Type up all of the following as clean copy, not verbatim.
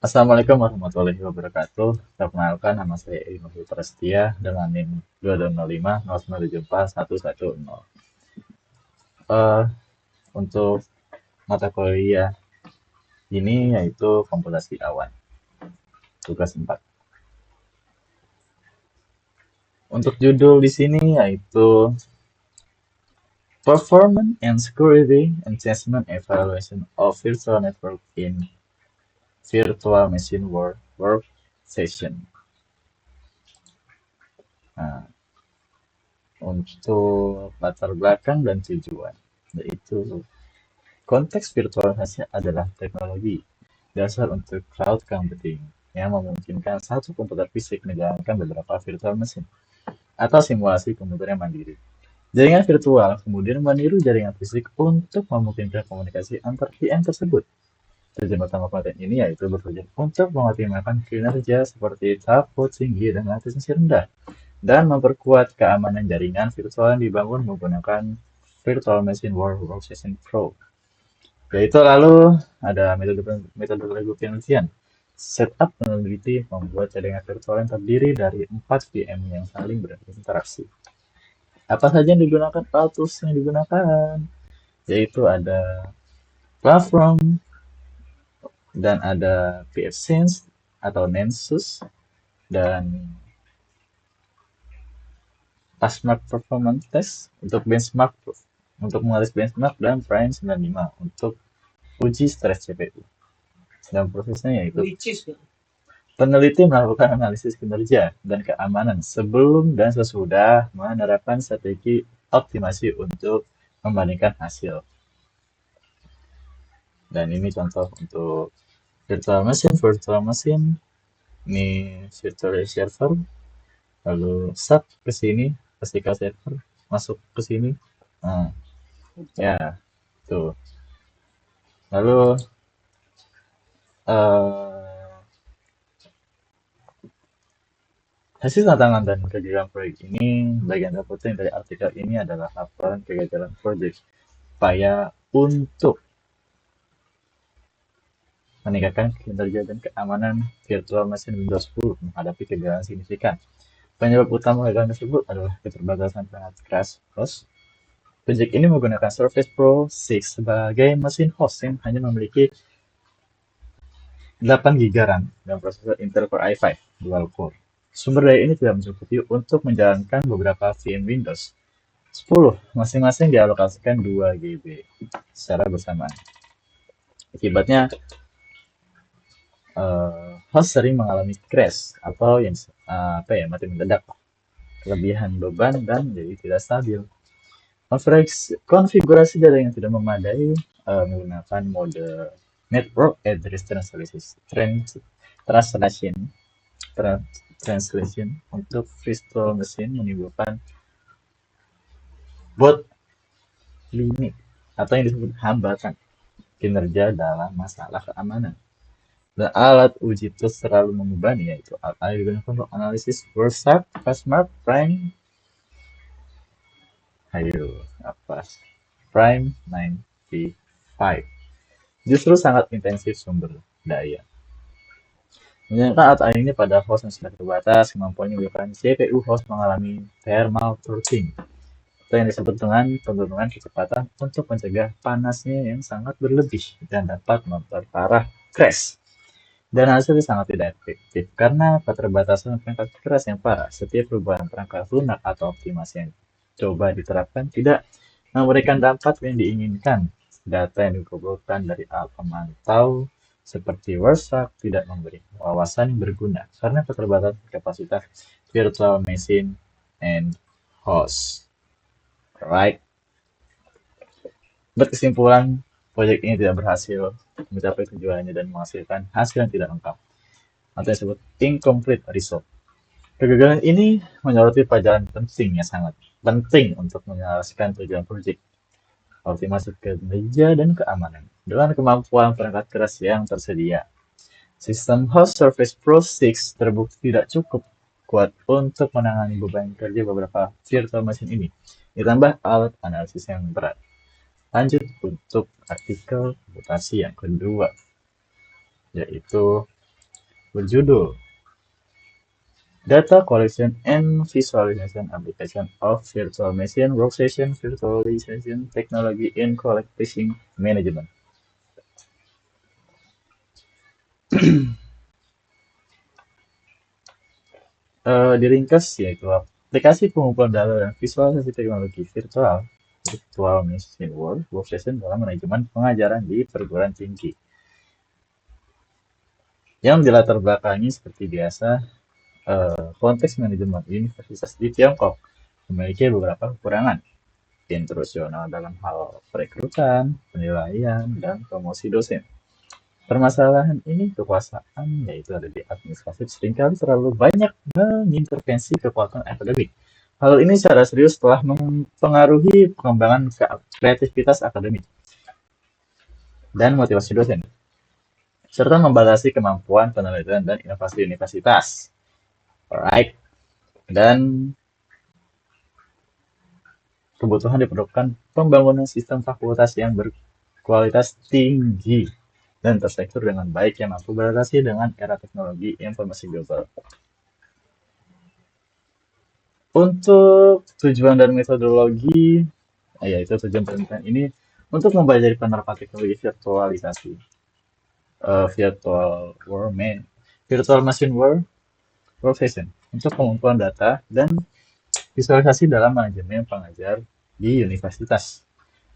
Assalamualaikum warahmatullahi wabarakatuh. Perkenalkan, nama saya Edi Prasetya dengan NIM 2205-0974-110. Eh, untuk mata kuliah ini yaitu komputasi awan, tugas 4. Untuk judul di sini yaitu Performance and Security Enhancement Evaluation of Virtual Network in Virtual Machine Work Session. Nah, untuk latar belakang dan tujuan, yaitu konteks virtualisasi adalah teknologi dasar untuk cloud computing yang memungkinkan satu komputer fisik menjalankan beberapa virtual machine atau simulasi komputer yang mandiri. Jaringan virtual kemudian meniru jaringan fisik untuk memungkinkan komunikasi antar VM tersebut. Tujuan utama konten ini yaitu bertujuan untuk mengoptimalkan kinerja seperti throughput tinggi dan latensi rendah, dan memperkuat keamanan jaringan virtual yang dibangun menggunakan Virtual Machine Workstation Pro. Yaitu lalu ada metode penelitian. Setup peneliti membuat jaringan virtual yang terdiri dari 4 VM yang saling berinteraksi. Apa saja yang digunakan? Tools yang digunakan yaitu ada Platform dan ada pfSense atau Nessus dan Passmark Performance Test untuk mengalis benchmark dan Prime 95 untuk uji stres CPU. Dan prosesnya yaitu peneliti melakukan analisis kinerja dan keamanan sebelum dan sesudah menerapkan strategi optimasi untuk membandingkan hasil. Dan ini contoh untuk virtual machine, ini virtual server, lalu sub ke sini, physical server, masuk ke sini. Nah, ya, tuh. Lalu eh, hasil tantangan dan kegagalan proyek ini, bagian terpenting dari artikel ini adalah laporan kegagalan proyek. Upaya untuk meningkatkan kinerja dan keamanan virtual machine Windows 10 menghadapi kegagalan signifikan. Penyebab utama kegagalan tersebut adalah keterbatasan perangkat keras host. Proyek ini menggunakan Surface Pro 6 sebagai mesin host yang hanya memiliki 8 GB RAM dan prosesor Intel Core i5 dual core. Sumber daya ini tidak mencukupi untuk menjalankan beberapa VM Windows 10, masing-masing dialokasikan 2 GB secara bersamaan. Akibatnya, host sering mengalami crash atau yang mati mendadak, kelebihan beban, dan jadi tidak stabil. Konfigurasi jaringan tidak memadai menggunakan mode Network Address Translation untuk virtual machine menimbulkan bottleneck atau yang disebut hambatan kinerja dalam masalah keamanan. Dan alat uji itu selalu membebani, yaitu alat yang digunakan untuk analisis WhatsApp, Passmark, Prime, Prime 95. Justru sangat intensif sumber daya. Menggunakan alat ini pada host yang sudah terbatas, kemampuannya menyebabkan CPU host mengalami thermal throttling, atau yang disebut dengan penurunan kecepatan untuk mencegah panasnya yang sangat berlebih dan dapat memperparah crash. Dan hasilnya sangat tidak efektif karena keterbatasan perangkat keras yang parah. Setiap perubahan perangkat lunak atau optimasi yang coba diterapkan tidak memberikan dampak yang diinginkan. Data yang dikumpulkan dari alat pemantau seperti WhatsApp tidak memberi wawasan yang berguna karena keterbatasan kapasitas virtual machine and host. Right? Berkesimpulan, proyek ini tidak berhasil mencapai tujuannya dan menghasilkan hasil yang tidak lengkap, atau yang disebut incomplete result. Kegagalan ini menyoroti pelajaran penting yang sangat penting untuk menyelesaikan tujuan proyek, optimasi kinerja dan keamanan dengan kemampuan perangkat keras yang tersedia. Sistem host Surface Pro 6 terbukti tidak cukup kuat untuk menangani beban kerja beberapa virtual machine ini, ditambah alat analisis yang berat. Lanjut untuk artikel komputasi yang kedua, yaitu berjudul Data Collection and Visualization Application of Virtual Machine Workstation Virtualization Technology in Collecting Management. Diringkas yaitu aplikasi pengumpulan data dan visualisasi teknologi virtual machine workstation dalam manajemen pengajaran di perguruan tinggi. Yang dilatar belakangi seperti biasa, konteks manajemen universitas di Tiongkok memiliki beberapa kekurangan instruksional dalam hal perekrutan, penilaian, dan promosi dosen. Permasalahan ini kekuasaan, yaitu ada di administrasi, seringkali terlalu banyak mengintervensi kekuatan akademik. Hal ini secara serius telah mempengaruhi pengembangan kreativitas akademik dan motivasi dosen, serta membatasi kemampuan penelitian dan inovasi universitas. Alright. Dan kebutuhan diperlukan pembangunan sistem fakultas yang berkualitas tinggi dan terstruktur dengan baik yang mampu beradaptasi dengan era teknologi informasi global. Untuk tujuan dan metodologi, yaitu tujuan penelitian ini untuk mempelajari penerapan teknologi virtualisasi, virtual machine workstation untuk pengumpulan data dan visualisasi dalam manajemen pengajar di universitas.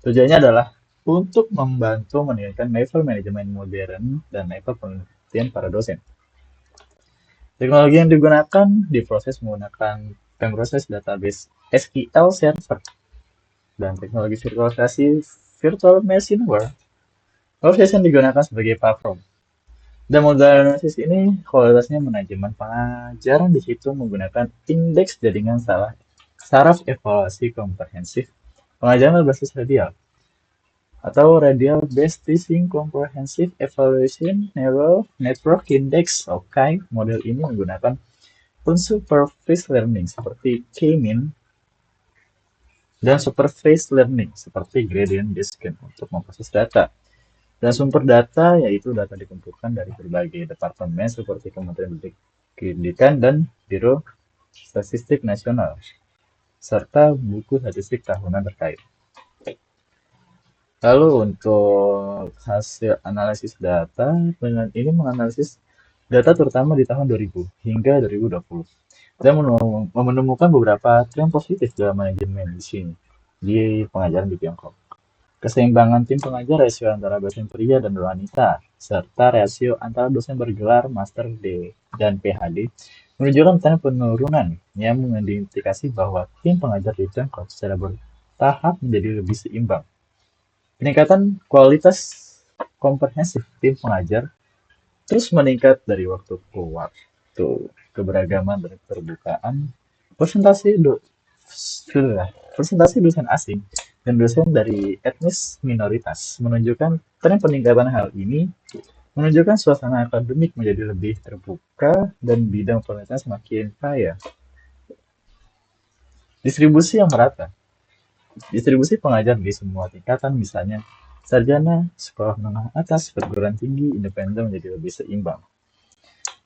Tujuannya adalah untuk membantu meningkatkan level manajemen modern dan level penelitian para dosen. Teknologi yang digunakan diproses menggunakan pemproses database SQL Server dan teknologi virtualisasi virtual machine workstation digunakan sebagai platform. Dan modal analisis ini kualitasnya manajemen pengajaran di situ menggunakan indeks jaringan saraf evaluasi komprehensif pengajaran berbasis radial atau Radial Based Teaching Comprehensive Evaluation Neural Network Index. Oke, model ini menggunakan unsupervised learning seperti K-mean dan supervised learning seperti gradient descent untuk memproses data. Dan sumber data yaitu data dikumpulkan dari berbagai departemen seperti Kementerian Pendidikan dan Biro Statistik Nasional serta buku statistik tahunan terkait. Lalu untuk hasil analisis data, dengan ini menganalisis data terutama di tahun 2000 hingga 2020 dan menemukan beberapa tren positif dalam manajemen di sini di pengajaran di Tiongkok. Keseimbangan tim pengajar, rasio antara dosen pria dan wanita, serta rasio antara dosen bergelar Master D dan PhD menunjukkan tren penurunan yang mengindikasi bahwa tim pengajar di Tiongkok secara bertahap menjadi lebih seimbang. Peningkatan kualitas komprehensif tim pengajar terus meningkat dari waktu ke waktu. Keberagaman dan keterbukaan presentasi dosen asing dan dosen dari etnis minoritas menunjukkan tren peningkatan. Hal ini menunjukkan suasana akademik menjadi lebih terbuka dan bidang penelitian semakin kaya. Distribusi yang merata. Distribusi pengajar di semua tingkatan, misalnya sarjana, sekolah menengah atas, perguruan tinggi, independen menjadi lebih seimbang.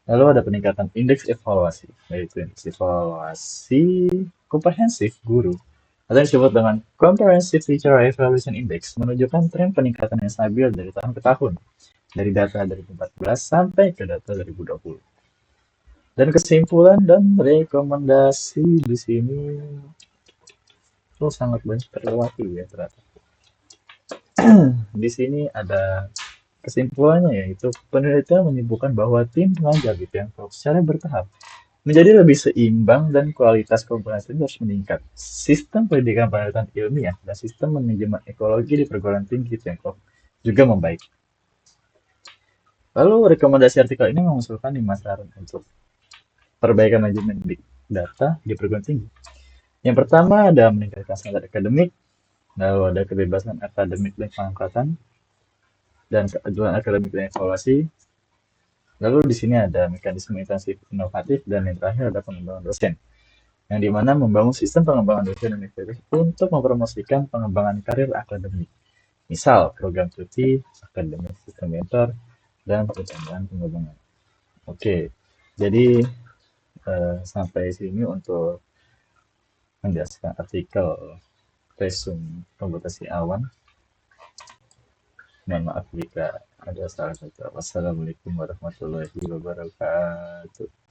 Lalu ada peningkatan indeks evaluasi, yaitu indeks evaluasi komprehensif guru atau yang disebut dengan Comprehensive Teacher Evaluation Index menunjukkan tren peningkatan yang stabil dari tahun ke tahun, dari data 2014 sampai ke data 2020. Dan kesimpulan dan rekomendasi di sini sangat banyak terlewati ya ternyata. Di sini ada kesimpulannya, yaitu penelitian menyebutkan bahwa tim pengajar di Tiongkok secara bertahap menjadi lebih seimbang dan kualitas kompetensi harus meningkat. Sistem pendidikan penelitian ilmiah dan sistem manajemen ekologi di perguruan tinggi Tiongkok juga membaik. Lalu rekomendasi artikel ini mengusulkan 5 saran untuk perbaikan manajemen data di perguruan tinggi. Yang pertama ada meningkatkan standar akademik, lalu ada kebebasan akademik dan pengangkatan, dan keajuan akademik dan evaluasi. Lalu di sini ada mekanisme intensif inovatif, dan yang terakhir ada pengembangan dosen, yang dimana membangun sistem pengembangan dosen universitas untuk mempromosikan pengembangan karir akademik. Misal program cuti, akademik sistem mentor, dan pengembangan. Oke, jadi sampai sini untuk menjelaskan artikel resume komputasi awan. Mohon maaf jika ada salah kata. Wassalamualaikum warahmatullahi wabarakatuh.